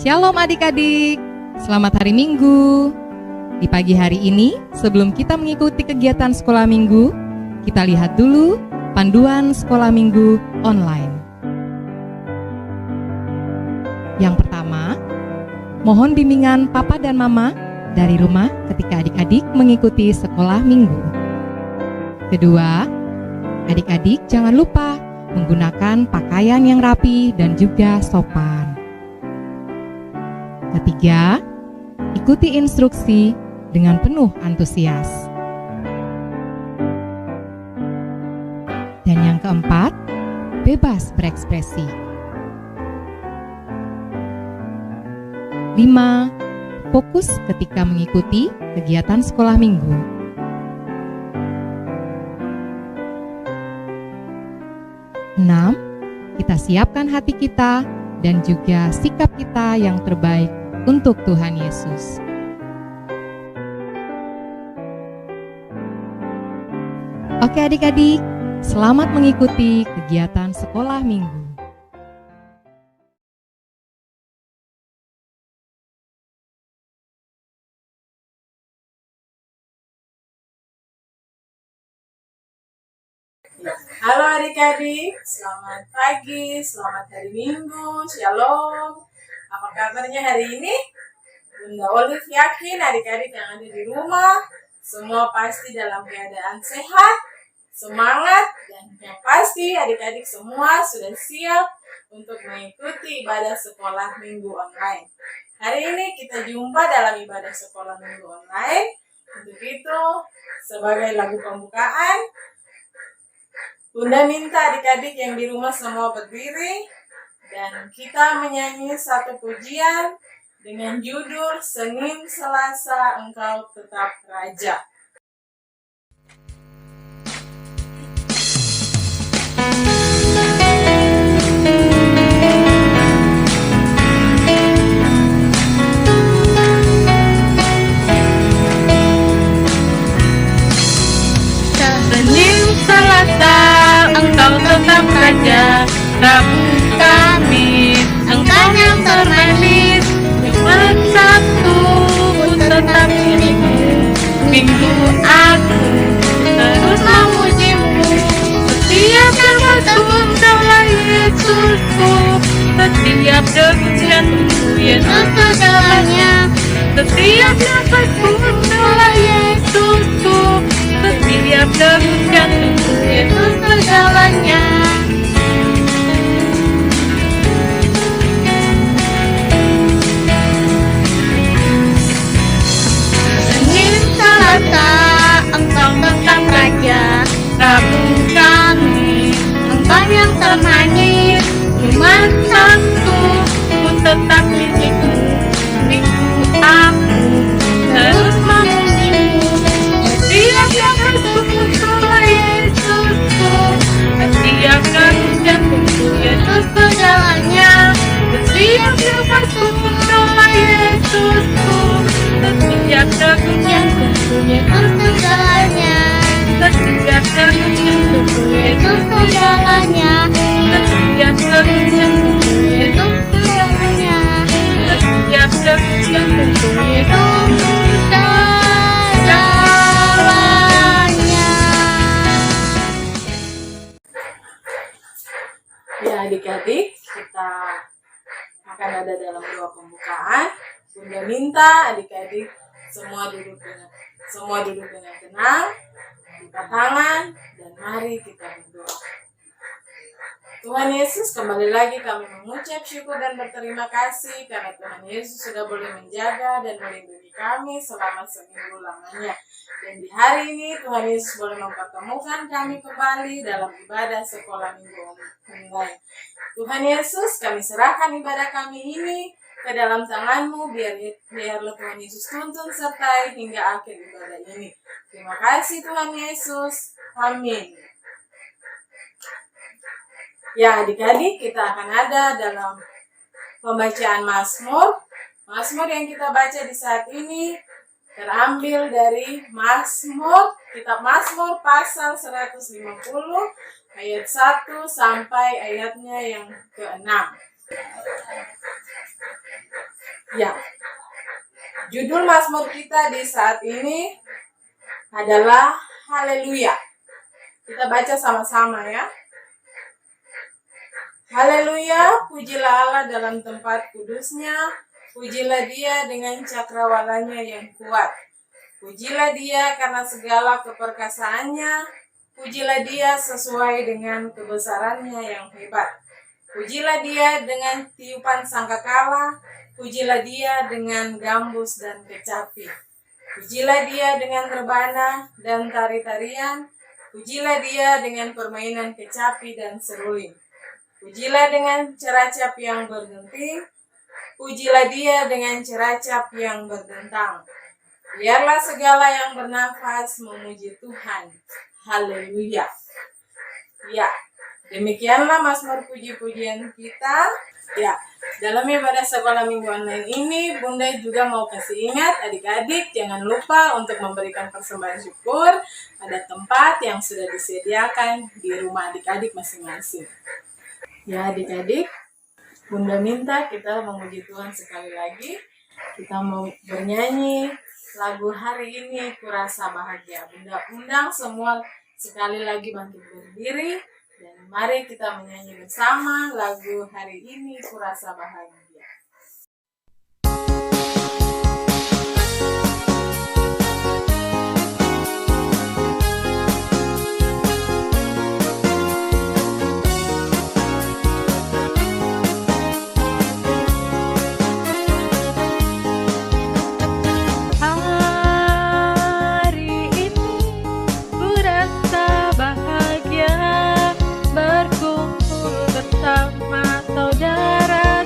Shalom adik-adik, selamat hari Minggu. Di pagi hari ini, sebelum kita mengikuti kegiatan sekolah minggu, kita lihat dulu panduan sekolah minggu online. Yang pertama, mohon bimbingan Papa dan Mama dari rumah ketika adik-adik mengikuti sekolah minggu. Kedua, adik-adik jangan lupa menggunakan pakaian yang rapi dan juga sopan. Ketiga, ikuti instruksi dengan penuh antusias. Dan yang keempat, bebas berekspresi. 5. Fokus ketika mengikuti kegiatan sekolah minggu. 6. Kita siapkan hati kita dan juga sikap kita yang terbaik untuk Tuhan Yesus. Oke adik-adik, selamat mengikuti kegiatan sekolah minggu. Halo adik-adik, selamat pagi, selamat hari Minggu, Shalom. Apa kabarnya hari ini? Bunda Olive yakin adik-adik yang ada di rumah semua pasti dalam keadaan sehat, semangat, dan yang pasti adik-adik semua sudah siap untuk mengikuti ibadah sekolah minggu online. Hari ini kita jumpa dalam ibadah sekolah minggu online. Untuk itu, sebagai lagu pembukaan, Bunda minta adik-adik yang di rumah semua berdiri dan kita menyanyi satu pujian dengan judul Senin Selasa Engkau Tetap Raja. Senin Selasa Engkau tetap raja, Rabu Kamis Engkau yang termanis, Jumat Sabtu pun tetap milikmu, Minggu aku terus memujimu. Setiap nafasku Engkaulah Yesusku, setiap degup jantungku Yesus segalanya. Setiap nafasku Engkaulah Yesusku, setiap degup jantungku Yesus segalanya. Senin Selasa Engkau tetap raja, Rabu Kamis Engkau yang termanis, Jumat Sabtu pun tetap milikmu, Minggu aku terus memujimu. Setiap nafasku Engkaulah Yesusku, setiap degup jantungku Yesus segalanya. Setiap nafasku Engkaulah Yesusku, setiap degup jantungku Yesus segalanya. Setiap degup jantungku Yesus segalanya. Setiap degup jantungku Yesus segalanya. Setiap degup jantungku Yesus segalanya. Ya adik-adik, kita akan ada dalam doa pembukaan. Bunda minta adik-adik semua duduk dengan tenang, buka tangan, dan mari kita berdoa. Tuhan Yesus, kembali lagi kami mengucap syukur dan berterima kasih karena Tuhan Yesus sudah boleh menjaga dan melindungi kami selama seminggu lamanya. Dan di hari ini Tuhan Yesus boleh mempertemukan kami kembali dalam ibadah sekolah minggu online. Tuhan Yesus, kami serahkan ibadah kami ini ke dalam tangan-Mu, biarlah Tuhan Yesus tuntun sertai hingga akhir ibadah ini. Terima kasih Tuhan Yesus. Amin. Ya adik-adik, kita akan ada dalam pembacaan Mazmur. Mazmur yang kita baca di saat ini terambil dari kitab Mazmur pasal 150 ayat 1 sampai ayatnya yang ke-6. Ya, judul Mazmur kita di saat ini adalah Haleluya. Kita baca sama-sama ya. Haleluya, pujilah Allah dalam tempat kudusnya, pujilah Dia dengan cakrawalanya yang kuat. Pujilah Dia karena segala keperkasaannya, pujilah Dia sesuai dengan kebesarannya yang hebat. Pujilah Dia dengan tiupan sangkakala, pujilah Dia dengan gambus dan kecapi. Pujilah Dia dengan rebana dan tari-tarian, pujilah Dia dengan permainan kecapi dan seruling. Pujilah dengan ceracap yang berdenting, pujilah Dia dengan ceracap yang berdentang. Biarlah segala yang bernafas memuji Tuhan. Haleluya. Ya, demikianlah Mazmur puji-pujian kita. Ya, dalam ibadah sekolah minggu online ini, Bunda juga mau kasih ingat adik-adik jangan lupa untuk memberikan persembahan syukur pada tempat yang sudah disediakan di rumah adik-adik masing-masing. Ya adik-adik, Bunda minta kita memuji Tuhan sekali lagi. Kita mau bernyanyi lagu hari ini Kurasa Bahagia. Bunda undang semua sekali lagi bantu berdiri. Dan mari kita menyanyi bersama lagu hari ini Kurasa Bahagia. Bersama saudara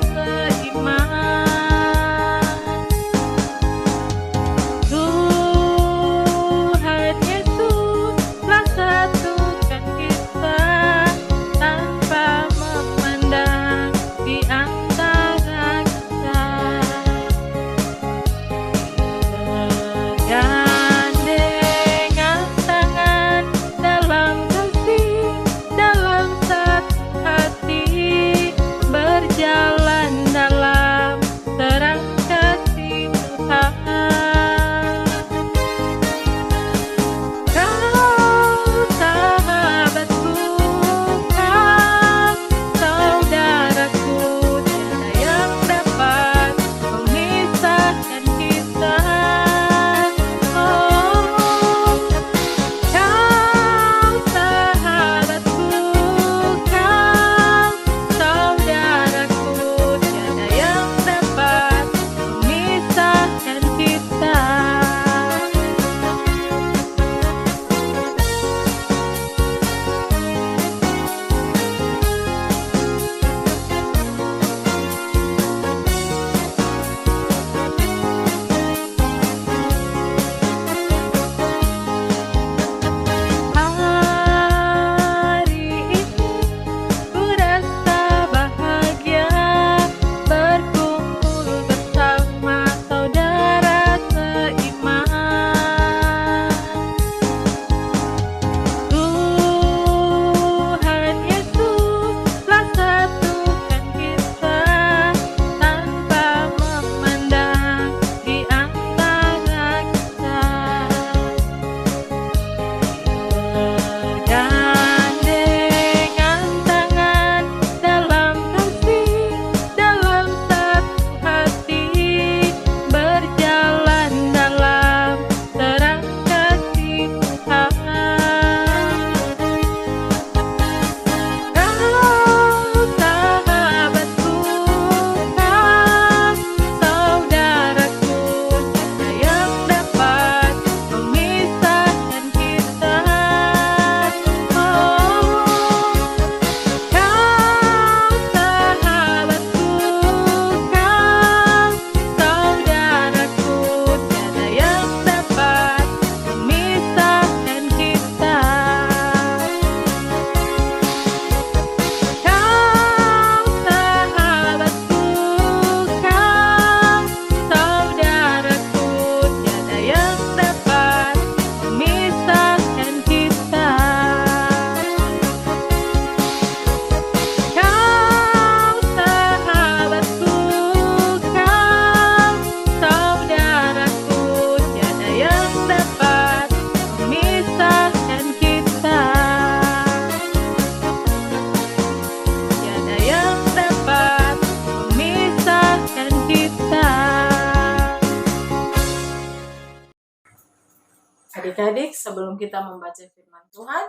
Adik-adik, sebelum kita membaca firman Tuhan,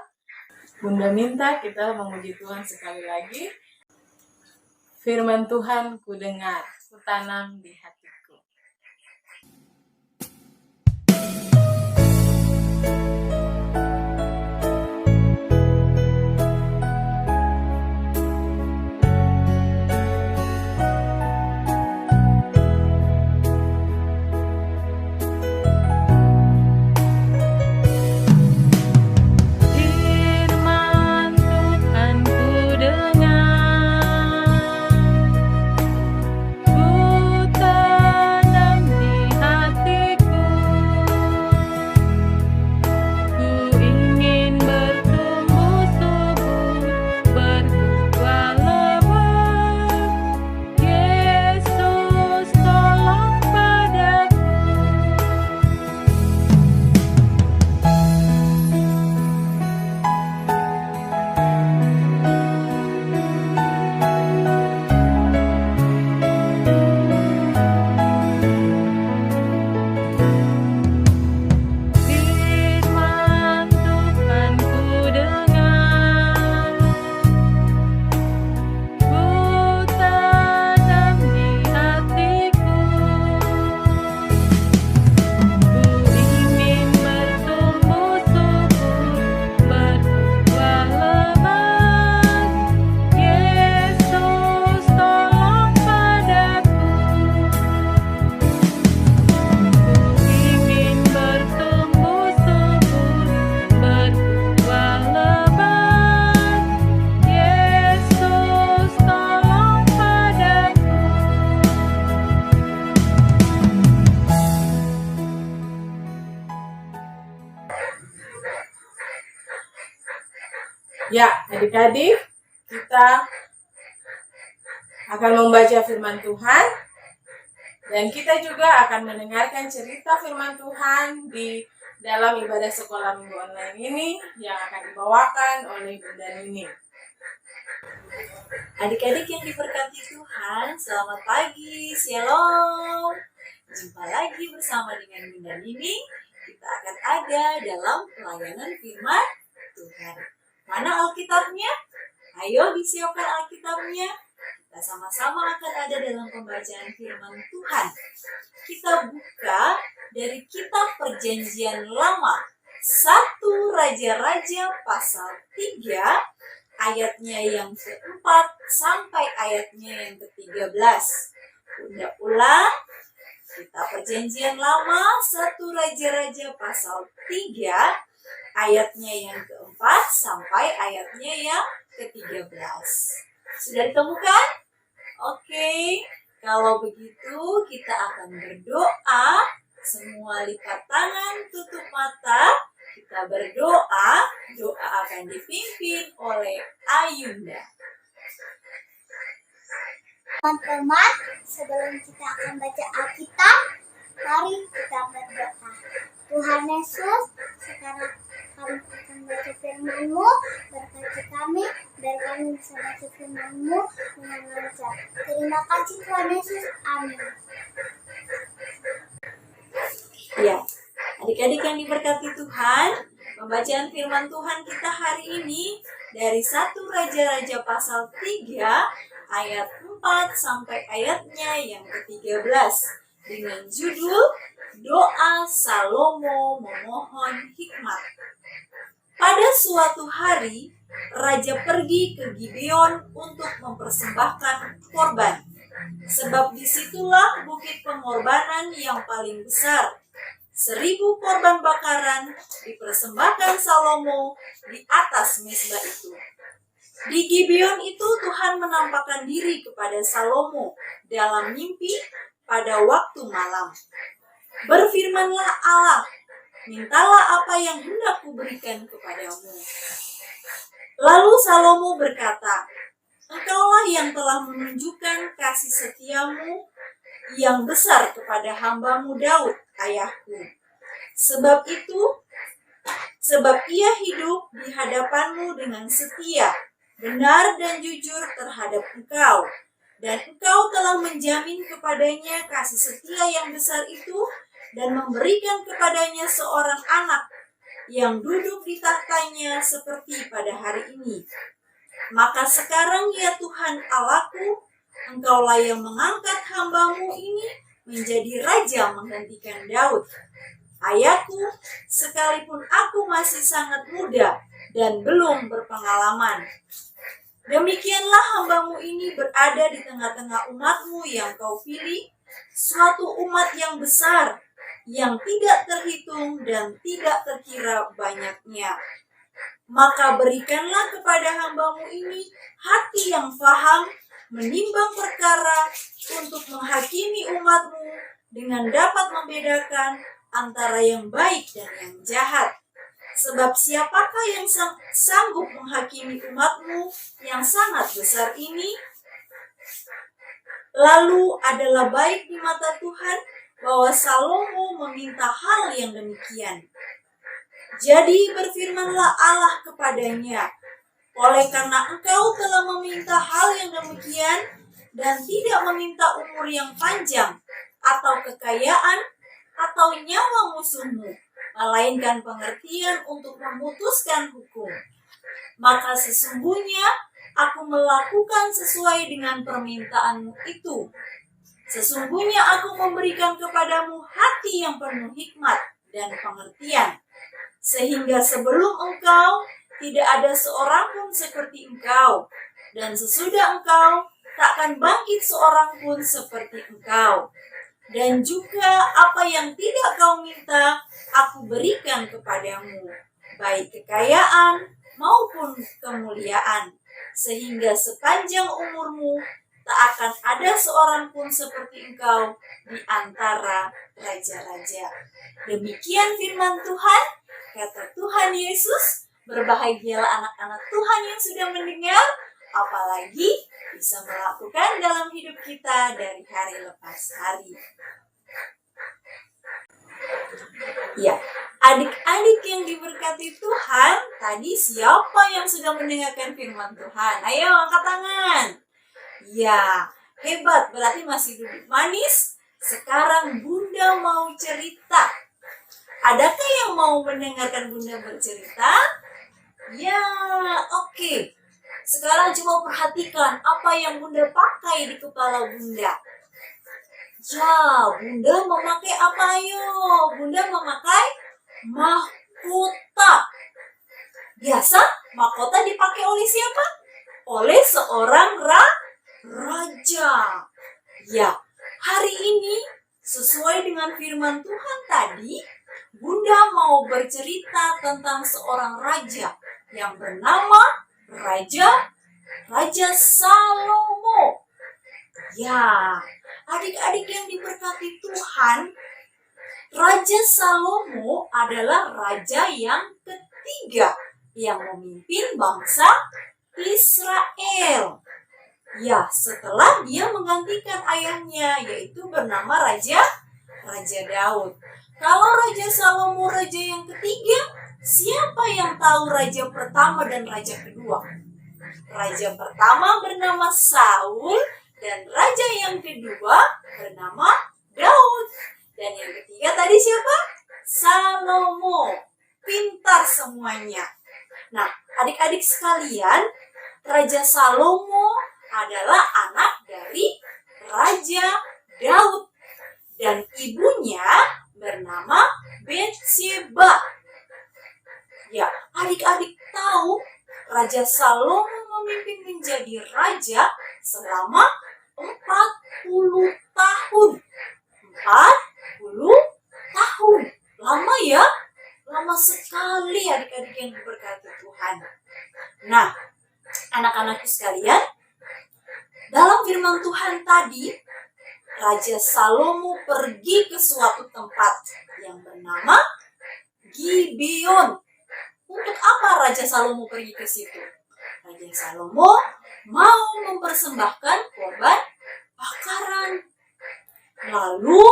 Bunda minta kita memuji Tuhan sekali lagi. Firman Tuhan ku dengar, ku tanam di hatiku. Ya, adik-adik, kita akan membaca firman Tuhan dan kita juga akan mendengarkan cerita firman Tuhan di dalam ibadah sekolah minggu online ini yang akan dibawakan oleh Bunda Nini. Adik-adik yang diberkati Tuhan, selamat pagi, shalom. Jumpa lagi bersama dengan Bunda Nini. Kita akan ada dalam pelayanan firman Tuhan. Mana Alkitabnya? Ayo disiapkan Alkitabnya. Kita sama-sama akan ada dalam pembacaan firman Tuhan. Kita buka dari kitab Perjanjian Lama, 1 Raja-Raja pasal 3, ayatnya yang keempat sampai ayatnya yang ke-13. Bunda ulang. Kitab Perjanjian Lama, 1 Raja-Raja pasal 3, ayatnya yang keempat sampai ayatnya yang ke-13. Sudah ditemukan? Oke, kalau begitu kita akan berdoa. Semua lipat tangan, tutup mata. Kita berdoa. Doa akan dipimpin oleh Ayunda. Teman-teman, sebelum kita akan baca Alkitab, mari kita berdoa. Tuhan Yesus, sekarang kami akan baca firman-Mu, berkati kami, biar kami bisa baca firman-Mu dengan lancar. Terima kasih Tuhan Yesus, amin. Ya, adik-adik yang diberkati Tuhan, pembacaan firman Tuhan kita hari ini dari 1 Raja-Raja pasal 3, ayat 4 sampai ayatnya yang ke-13 dengan judul Doa Salomo Memohon Hikmat. Pada suatu hari, raja pergi ke Gibeon untuk mempersembahkan korban, sebab disitulah bukit pengorbanan yang paling besar. 1.000 korban bakaran dipersembahkan Salomo di atas mezbah itu. Di Gibeon itu Tuhan menampakkan diri kepada Salomo dalam mimpi pada waktu malam. Berfirmanlah Allah, mintalah apa yang hendak kuberikan kepadamu. Lalu Salomo berkata, Engkaulah yang telah menunjukkan kasih setiamu yang besar kepada hamba-Mu Daud, ayahku. Sebab ia hidup di hadapan-Mu dengan setia, benar dan jujur terhadap Engkau. Dan Engkau telah menjamin kepadanya kasih setia yang besar itu dan memberikan kepadanya seorang anak yang duduk di tahtanya seperti pada hari ini. Maka sekarang ya Tuhan Allahku, Engkaulah yang mengangkat hamba-Mu ini menjadi raja menggantikan Daud, ayahku, sekalipun aku masih sangat muda dan belum berpengalaman. Demikianlah hamba-Mu ini berada di tengah-tengah umat-Mu yang Kau pilih, suatu umat yang besar, yang tidak terhitung dan tidak terkira banyaknya. Maka berikanlah kepada hamba-Mu ini hati yang faham, menimbang perkara, untuk menghakimi umat-Mu dengan dapat membedakan antara yang baik dan yang jahat. Sebab siapakah yang sanggup menghakimi umat-Mu yang sangat besar ini? Lalu adalah baik di mata Tuhan bahwa Salomo meminta hal yang demikian. Jadi berfirmanlah Allah kepadanya, oleh karena engkau telah meminta hal yang demikian dan tidak meminta umur yang panjang atau kekayaan atau nyawa musuhmu, melainkan pengertian untuk memutuskan hukum, maka sesungguhnya aku melakukan sesuai dengan permintaanmu itu. Sesungguhnya aku memberikan kepadamu hati yang penuh hikmat dan pengertian, sehingga sebelum engkau tidak ada seorang pun seperti engkau, dan sesudah engkau takkan bangkit seorang pun seperti engkau. Dan juga apa yang tidak kau minta, aku berikan kepadamu, baik kekayaan maupun kemuliaan, sehingga sepanjang umurmu tak akan ada seorang pun seperti engkau di antara raja-raja. Demikian firman Tuhan, kata Tuhan Yesus. Berbahagialah anak-anak Tuhan yang sudah mendengar, apalagi bisa melakukan dalam hidup kita dari hari lepas hari. Ya, adik-adik yang diberkati Tuhan, tadi siapa yang sudah mendengarkan firman Tuhan? Ayo angkat tangan. Ya, hebat, berarti masih duduk manis. Sekarang Bunda mau cerita. Adakah yang mau mendengarkan Bunda bercerita? Ya, oke. Sekarang coba perhatikan apa yang Bunda pakai di kepala Bunda. Ya, Bunda memakai apa ayo? Bunda memakai mahkota. Biasa mahkota dipakai oleh siapa? Oleh seorang raja. Ya, hari ini sesuai dengan firman Tuhan tadi, Bunda mau bercerita tentang seorang raja yang bernama Raja Salomo. Ya, adik-adik yang diberkati Tuhan, Raja Salomo adalah raja yang ketiga yang memimpin bangsa Israel. Ya, setelah dia menggantikan ayahnya, yaitu bernama Raja Daud. Kalau Raja Salomo raja yang ketiga, siapa yang tahu raja pertama dan raja kedua? Raja pertama bernama Saul dan raja yang kedua bernama Daud. Dan yang ketiga tadi siapa? Salomo. Pintar semuanya. Nah, adik-adik sekalian, Raja Salomo adalah anak dari Raja Daud. Dan ibunya bernama Betseba. Ya, adik-adik tahu Raja Salomo memimpin menjadi raja selama 40 tahun. 40 tahun. Lama ya? Lama sekali adik-adik yang diberkati Tuhan. Nah, anak-anakku sekalian, dalam firman Tuhan tadi, Raja Salomo pergi ke suatu tempat yang bernama Gibeon. Untuk apa Raja Salomo pergi ke situ? Raja Salomo mau mempersembahkan korban bakaran. Lalu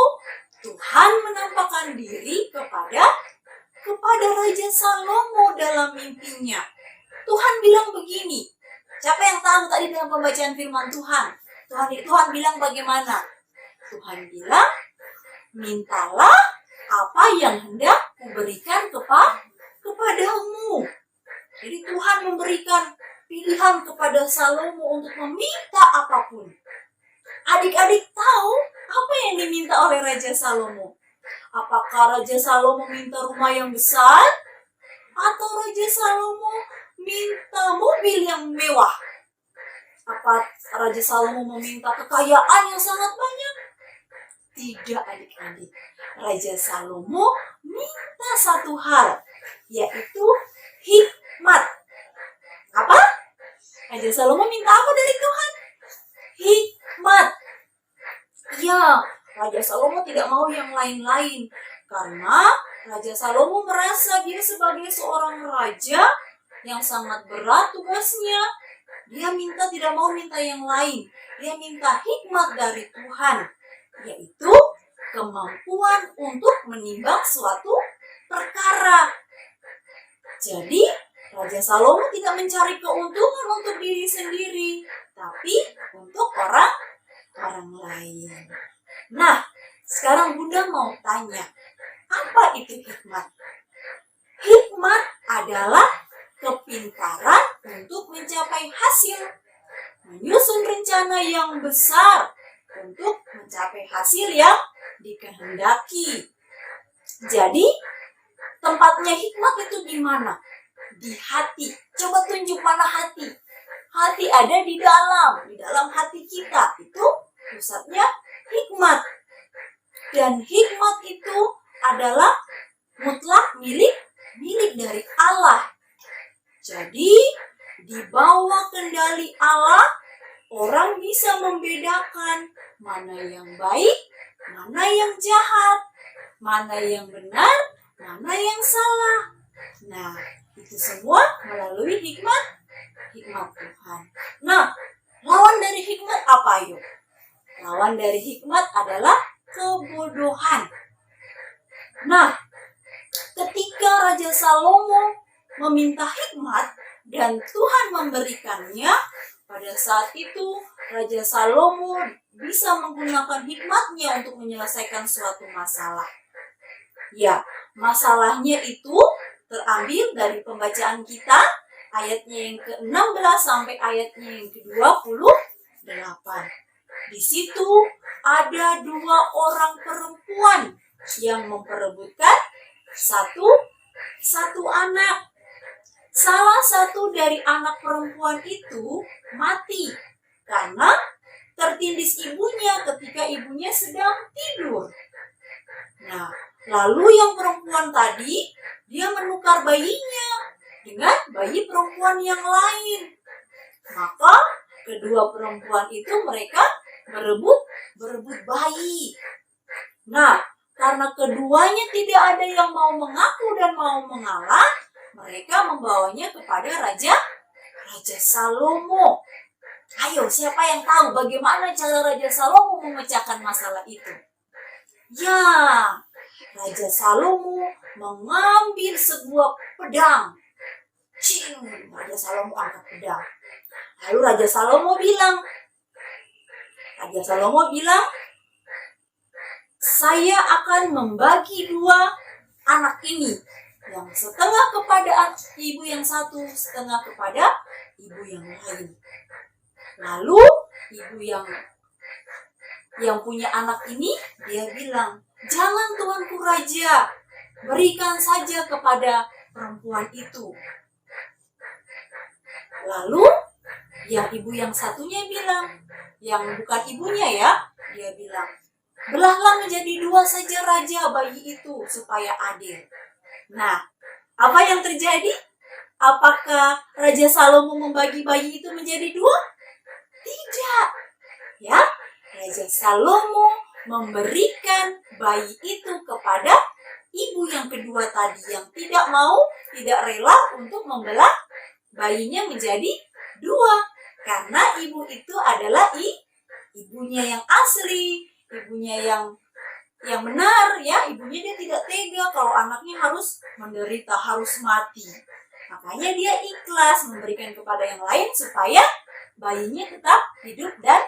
Tuhan menampakkan diri kepada Raja Salomo dalam mimpinya. Tuhan bilang begini. Siapa yang tahu tadi dalam pembacaan firman Tuhan? Tuhan bilang bagaimana? Tuhan bilang, mintalah apa yang hendak kuberikan kepadamu. Jadi Tuhan memberikan pilihan kepada Salomo untuk meminta apapun. Adik-adik tahu apa yang diminta oleh Raja Salomo? Apakah Raja Salomo minta rumah yang besar? Atau Raja Salomo minta mobil yang mewah? Apa Raja Salomo meminta kekayaan yang sangat banyak? Tidak, adik-adik. Raja Salomo minta satu hal, yaitu hikmat. Apa? Raja Salomo minta apa dari Tuhan? Hikmat. Ya, Raja Salomo tidak mau yang lain-lain. Karena Raja Salomo merasa dia sebagai seorang raja yang sangat berat tugasnya. Dia tidak mau minta yang lain. Dia minta hikmat dari Tuhan, yaitu kemampuan untuk menimbang suatu perkara. Jadi, Raja Salomo tidak mencari keuntungan untuk diri sendiri, tapi untuk orang lain. Nah, sekarang Bunda mau tanya, apa itu hikmat? Hikmat adalah kepintaran untuk mencapai hasil, menyusun rencana yang besar untuk mencapai hasil yang dikehendaki. Jadi, tempatnya hikmat itu di mana? Di hati. Coba tunjuk mana hati. Hati ada di dalam hati kita. Itu pusatnya hikmat. Dan hikmat itu adalah mutlak milik dari Allah. Jadi, di bawah kendali Allah, orang bisa membedakan mana yang baik, mana yang jahat, mana yang benar, mana yang salah. Nah, itu semua melalui hikmat Tuhan. Nah, lawan dari hikmat apa yuk? Lawan dari hikmat adalah kebodohan. Nah, ketika Raja Salomo meminta hikmat dan Tuhan memberikannya, pada saat itu Raja Salomo bisa menggunakan hikmatnya untuk menyelesaikan suatu masalah. Ya, masalahnya itu terambil dari pembacaan kita, ayatnya yang ke-16 sampai ayatnya yang ke-28. Di situ ada 2 orang perempuan yang memperebutkan satu anak. Salah satu dari anak perempuan itu mati karena tertindis ibunya ketika ibunya sedang tidur. Nah, lalu yang perempuan tadi, dia menukar bayinya dengan bayi perempuan yang lain. Maka kedua perempuan itu mereka berebut bayi. Nah, karena keduanya tidak ada yang mau mengaku dan mau mengalah, mereka membawanya kepada Raja Salomo. Ayo, siapa yang tahu bagaimana cara Raja Salomo memecahkan masalah itu? Ya, Raja Salomo mengambil sebuah pedang. Raja Salomo angkat pedang. Lalu Raja Salomo bilang, saya akan membagi 2 anak ini, yang setengah kepada ibu yang satu, setengah kepada ibu yang lain. Lalu ibu yang punya anak ini, dia bilang, jangan tuanku raja, berikan saja kepada perempuan itu. Lalu yang ibu yang satunya bilang, yang bukan ibunya ya, dia bilang, belahlah menjadi 2 saja raja bayi itu supaya adil. Nah, apa yang terjadi? Apakah Raja Salomo membagi bayi itu menjadi 2? Tidak. Ya, Raja Salomo memberikan bayi itu kepada ibu yang kedua tadi yang tidak rela untuk membelah bayinya menjadi 2. Karena ibu itu adalah ibunya yang asli, ibunya yang benar ya, ibunya dia tidak tega kalau anaknya harus menderita, harus mati. Makanya dia ikhlas memberikan kepada yang lain supaya bayinya tetap hidup dan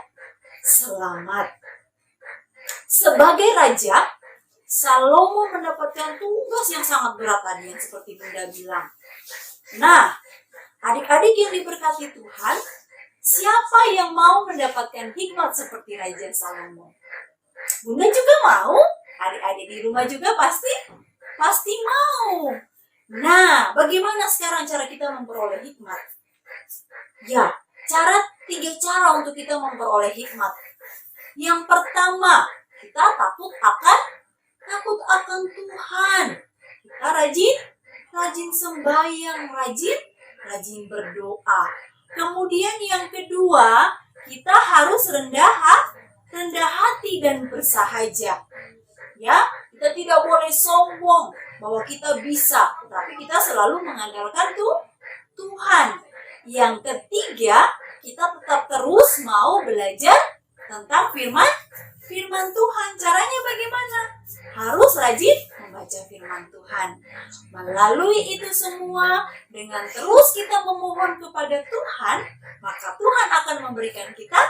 selamat. Sebagai raja, Salomo mendapatkan tugas yang sangat berat tadi yang seperti Bunda bilang. Nah, adik-adik yang diberkati Tuhan, siapa yang mau mendapatkan hikmat seperti Raja Salomo? Bunda juga mau, adik-adik di rumah juga pasti mau. Nah, bagaimana sekarang cara kita memperoleh hikmat? Ya, 3 cara untuk kita memperoleh hikmat. Yang pertama, kita takut akan Tuhan. Kita rajin sembahyang, rajin berdoa. Kemudian yang kedua, kita harus rendah hati dan bersahaja. Ya, kita tidak boleh sombong bahwa kita bisa, tapi kita selalu mengandalkan Tuhan. Yang ketiga, kita tetap terus mau belajar tentang firman Tuhan. Caranya bagaimana? Harus rajin membaca firman Tuhan. Melalui itu semua, dengan terus kita memohon kepada Tuhan, maka Tuhan akan memberikan kita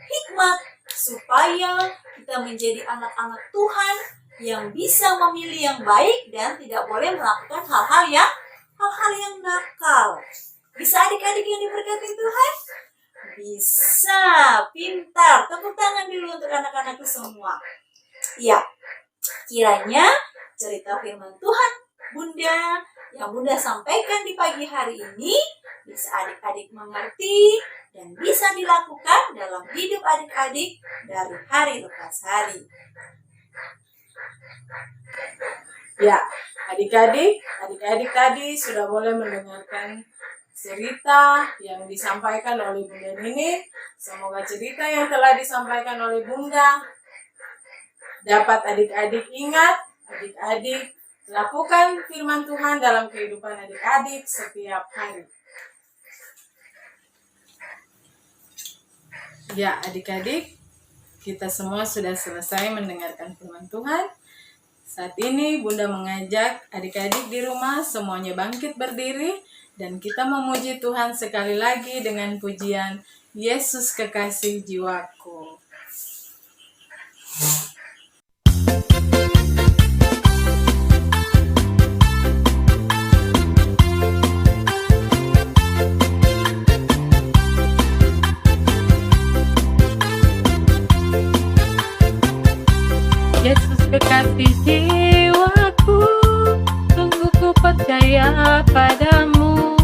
hikmat supaya kita menjadi anak-anak Tuhan yang bisa memilih yang baik dan tidak boleh melakukan hal-hal yang nakal. Bisa adik-adik yang diberkati Tuhan? Bisa, pintar. Tepuk tangan dulu untuk anak-anakku semua. Ya, kiranya cerita firman Tuhan Bunda yang Bunda sampaikan di pagi hari ini bisa adik-adik mengerti dan bisa dilakukan dalam hidup adik-adik dari hari lepas hari. Ya, adik-adik tadi sudah boleh mendengarkan cerita yang disampaikan oleh Bunda Nini. Semoga cerita yang telah disampaikan oleh Bunda dapat adik-adik ingat, adik-adik lakukan firman Tuhan dalam kehidupan adik-adik setiap hari. Ya, adik-adik, kita semua sudah selesai mendengarkan firman Tuhan. Saat ini Bunda mengajak adik-adik di rumah semuanya bangkit berdiri dan kita memuji Tuhan sekali lagi dengan pujian Yesus kekasih jiwaku. Yesus kekasih jiwaku, sungguh ku percaya padamu.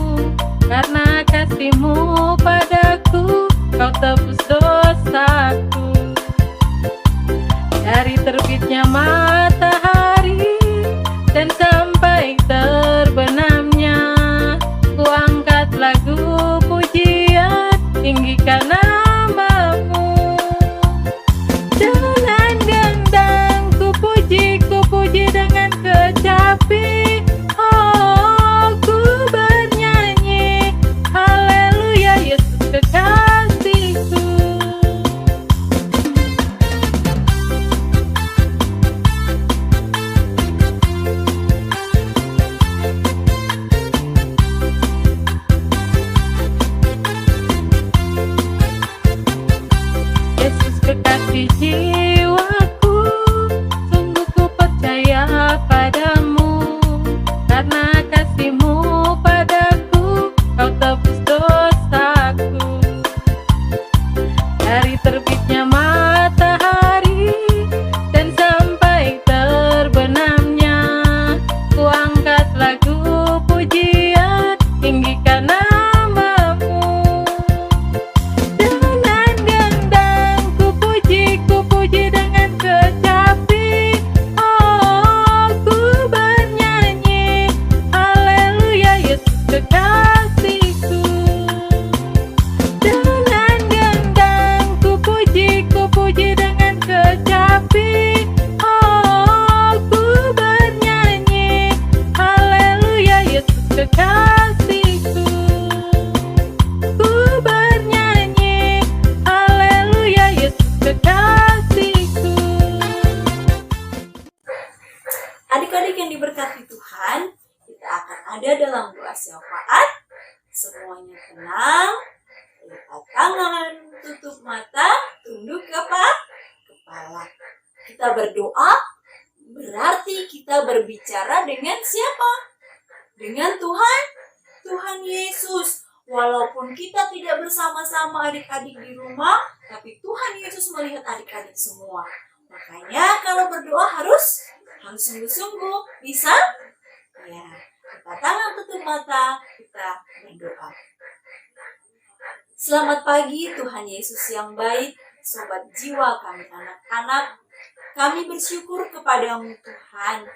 Karena kasih-Mu padaku, Kau tebus dosaku. Dari terbitnya matahari dan sampai terbenamnya, ku angkat lagu pujian, tinggikan nama-Mu. Dengan gendang ku puji dengan kecapi. Oh, ku bernyanyi haleluya Yesus kekasihku. Yesus kekasih jiwaku, sungguh ku percaya padamu. Karena kasih-Mu padaku, Kau tebus dosaku. Dari terbitnya matahari dan sampai terbenamnya, ku angkat lagu pujian, tinggikan nama-Mu. Dengan gendang ku puji dengan kecapi. Oh, ku bernyanyi haleluya Yesus kekasihku. Dengan gendang ku puji dengan kecapi. Oh, ku bernyanyi haleluya Yesus kekasihku. Ku bernyanyi haleluya Yesus kekasihku. Adik-adik yang diberkati Tuhan, kita akan ada dalam doa syafaat. Semuanya tenang, lipat tangan, tutup mata, tunduk kepala. Kita berdoa Berarti kita berbicara dengan siapa? Dengan Tuhan Yesus. Walaupun kita tidak bersama-sama adik-adik di rumah, tapi Tuhan Yesus melihat adik-adik semua. Makanya kalau berdoa harus sungguh-sungguh. Bisa? Ya, kita tangan tutup mata, kita berdoa. Selamat pagi Tuhan Yesus yang baik, sobat jiwa kami anak-anak. Kami bersyukur kepadamu Tuhan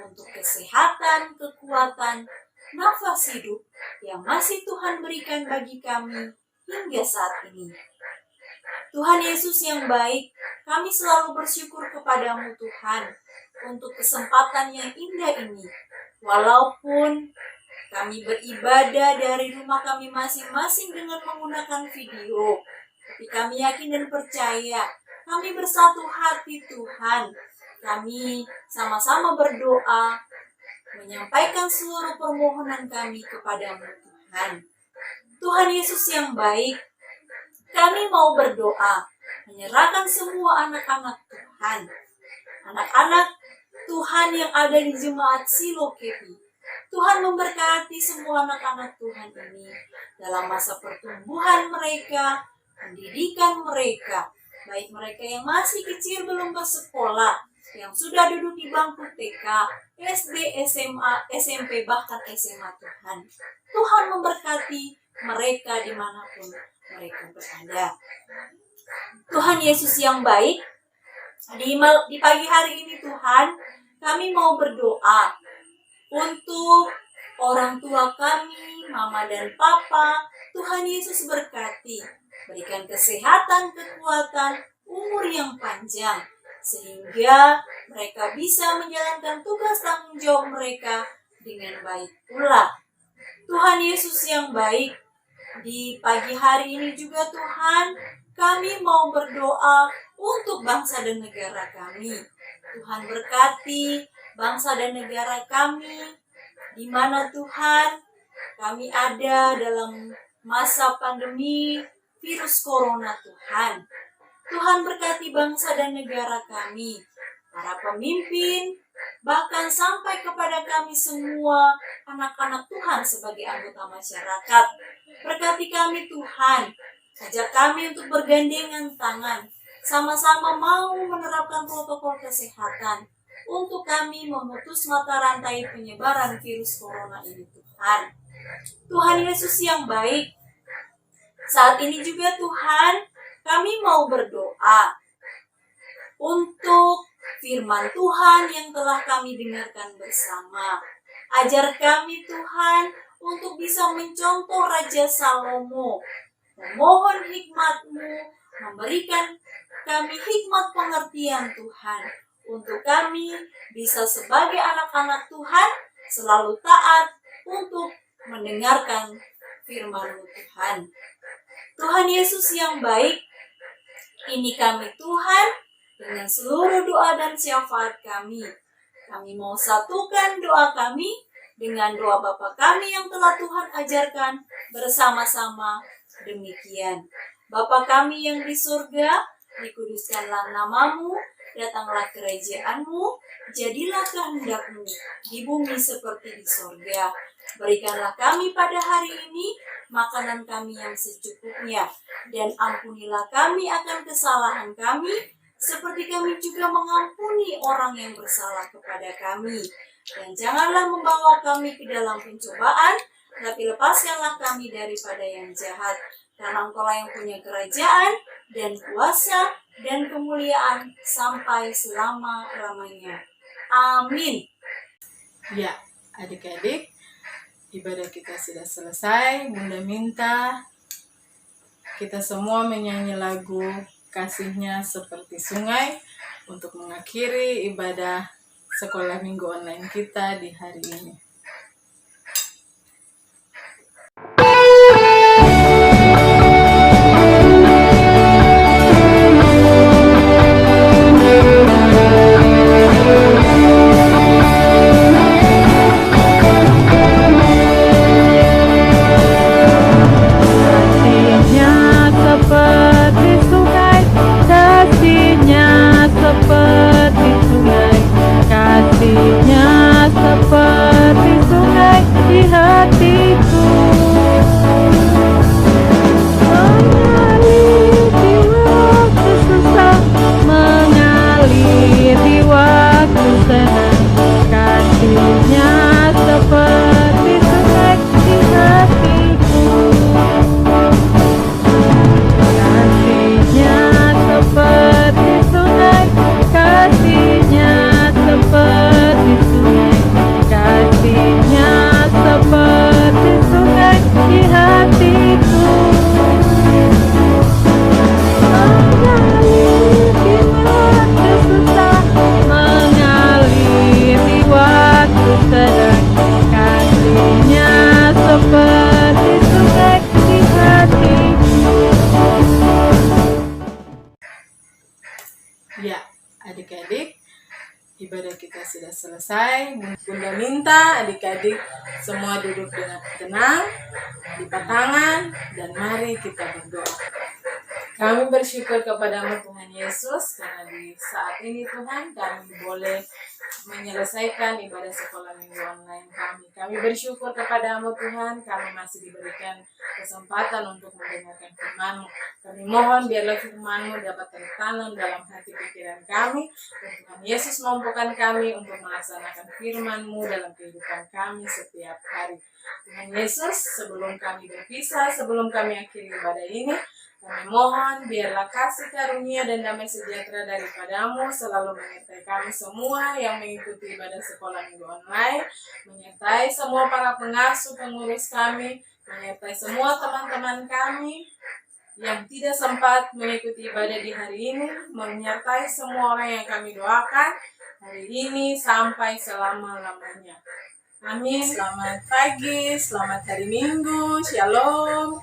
untuk kesehatan, kekuatan, nafas hidup yang masih Tuhan berikan bagi kami hingga saat ini. Tuhan Yesus yang baik, kami selalu bersyukur kepadamu Tuhan untuk kesempatan yang indah ini. Walaupun kami beribadah dari rumah kami masing-masing dengan menggunakan video, tapi kami yakin dan percaya, kami bersatu hati Tuhan. Kami sama-sama berdoa, menyampaikan seluruh permohonan kami kepadamu Tuhan. Tuhan Yesus yang baik, kami mau berdoa, menyerahkan semua anak-anak Tuhan. Anak-anak Tuhan yang ada di jemaat Silo Kepi. Tuhan memberkati semua anak-anak Tuhan ini dalam masa pertumbuhan mereka, pendidikan mereka, baik mereka yang masih kecil belum bersekolah, yang sudah duduk di bangku TK, SD, SMA, SMP, bahkan SMA Tuhan. Tuhan memberkati mereka dimanapun mereka berada. Tuhan Yesus yang baik, di pagi hari ini Tuhan, kami mau berdoa untuk orang tua kami, mama dan papa. Tuhan Yesus berkati, berikan kesehatan, kekuatan, umur yang panjang, sehingga mereka bisa menjalankan tugas tanggung jawab mereka dengan baik pula. Tuhan Yesus yang baik, di pagi hari ini juga Tuhan, kami mau berdoa untuk bangsa dan negara kami. Tuhan berkati bangsa dan negara kami, di mana Tuhan kami ada dalam masa pandemi virus corona Tuhan. Tuhan berkati bangsa dan negara kami, para pemimpin, bahkan sampai kepada kami semua anak-anak Tuhan sebagai anggota masyarakat. Berkati kami Tuhan, ajak kami untuk bergandengan tangan, sama-sama mau menerapkan protokol kesehatan untuk kami memutus mata rantai penyebaran virus corona ini Tuhan. Tuhan Yesus yang baik, saat ini juga Tuhan, kami mau berdoa untuk firman Tuhan yang telah kami dengarkan bersama. Ajar kami Tuhan untuk bisa mencontoh Raja Salomo, memohon hikmat-Mu, memberikan kami hikmat pengertian Tuhan, untuk kami bisa sebagai anak-anak Tuhan selalu taat untuk mendengarkan firman-Mu Tuhan. Tuhan Yesus yang baik, ini kami Tuhan dengan seluruh doa dan syafaat kami. Kami mau satukan doa kami dengan doa Bapa kami yang telah Tuhan ajarkan bersama-sama demikian. Bapa kami yang di surga, dikuduskanlah nama-Mu, datanglah kerajaan-Mu, jadilah kehendak-Mu di bumi seperti di surga. Berikanlah kami pada hari ini makanan kami yang secukupnya, dan ampunilah kami akan kesalahan kami, seperti kami juga mengampuni orang yang bersalah kepada kami. Dan janganlah membawa kami ke dalam pencobaan, tapi lepaskanlah kami daripada yang jahat. Karena Engkaulah yang punya kerajaan, dan kuasa, dan kemuliaan sampai selama-lamanya. Amin. Ya, adik-adik, ibadah kita sudah selesai. Bunda minta kita semua menyanyi lagu Kasihnya Seperti Sungai untuk mengakhiri ibadah sekolah minggu online kita di hari ini. Kasihnya seperti sungai, Ya, adik-adik, ibadah kita sudah selesai. Bunda minta adik-adik semua duduk dengan tenang, lipat tangan, dan mari kita berdoa. Kami bersyukur kepadamu Tuhan Yesus, karena di saat ini Tuhan kami boleh menyelesaikan ibadah sekolah minggu online kami. Kami bersyukur kepadamu Tuhan, kami masih diberikan kesempatan untuk mendengarkan firman-Mu. Kami mohon biarlah firman-Mu dapat tertanam dalam hati pikiran kami, dan Tuhan Yesus mampukan kami untuk melaksanakan firman-Mu dalam kehidupan kami setiap hari. Tuhan Yesus, sebelum kami berpisah, sebelum kami akhiri ibadah ini, kami mohon biarlah kasih karunia dan damai sejahtera daripadamu selalu menyertai kami semua yang mengikuti ibadah sekolah minggu online, menyertai semua para pengasuh pengurus kami, menyertai semua teman-teman kami yang tidak sempat mengikuti ibadah di hari ini, menyertai semua orang yang kami doakan hari ini sampai selama-lamanya. Amin. Selamat pagi, selamat hari Minggu, Shalom.